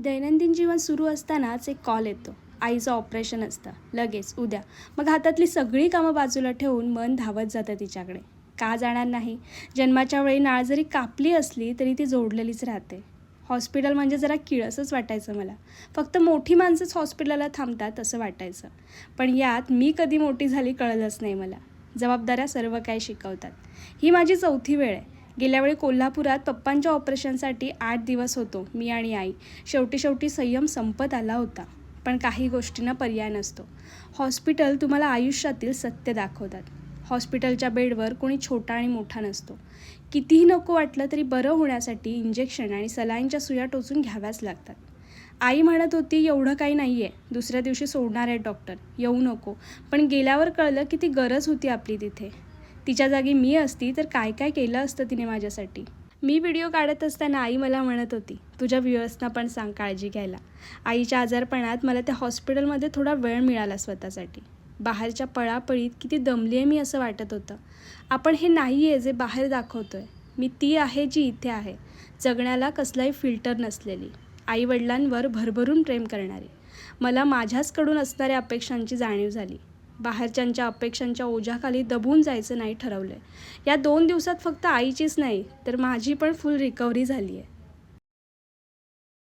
दैनंदिन जीवन सुरू असतानाच एक कॉल येतो. आईचं ऑपरेशन असतं, लगेच उद्या. मग हातातली सगळी कामं बाजूला ठेवून मन धावत जातं तिच्याकडे. का जाणार नाही? जन्माच्या वेळी नाळ जरी कापली असली तरी ती जोडलेलीच राहते. हॉस्पिटल म्हणजे जरा किळसच वाटायचं मला. फक्त मोठी माणसंच हॉस्पिटलला थांबतात असं वाटायचं. पण यात मी कधी मोठी झाली कळलंच नाही मला. जबाबदाऱ्या सर्व काही शिकवतात. ही माझी 4थी वेळ आहे. गेल्या वेळी कोल्हापुरात पप्पांच्या ऑपरेशनसाठी 8 दिवस होतो मी आणि आई. शेवटी संयम संपत आला होता. पण काही गोष्टींना पर्याय नसतो. हॉस्पिटल तुम्हाला आयुष्यातील सत्य दाखवतात. हॉस्पिटलच्या बेडवर कोणी छोटा आणि मोठा नसतो. कितीही नको वाटलं तरी बरं होण्यासाठी इंजेक्शन आणि सलाईनच्या सुया टोचून घ्याव्याच लागतात. आई म्हणत होती एवढं काही नाही आहे, दुसऱ्या दिवशी सोडणार आहेत डॉक्टर, येऊ नको. पण गेल्यावर कळलं की ती गरज होती आपली तिथे. तिच्या जागी मी असती तर काय काय केलं असतं तिने माझ्यासाठी. मी व्हिडिओ काढत असताना आई मला म्हणत होती, तुझ्या व्ह्युअर्सना पण सांग काळजी घ्यायला. आईच्या आजारपणात मला त्या हॉस्पिटलमध्ये थोडा वेळ मिळाला स्वतःसाठी. बाहेरच्या पळापळीत किती दमली आहे मी असं वाटत होतं. आपण हे नाही आहे जे बाहेर दाखवतो आहे. मी ती आहे जी इथे आहे, जगण्याला कसलाही फिल्टर नसलेली, आईवडिलांवर भरभरून प्रेम करणारी. मला माझ्याचकडून असणाऱ्या अपेक्षांची जाणीव झाली. बाहेरच्यांच्या अपेक्षांच्या ओझ्याखाली दबून जायचं नाही ठरवलं आहे. या 2 दिवसात फक्त आईचीच नाही तर माझी पण फुल रिकव्हरी झाली आहे.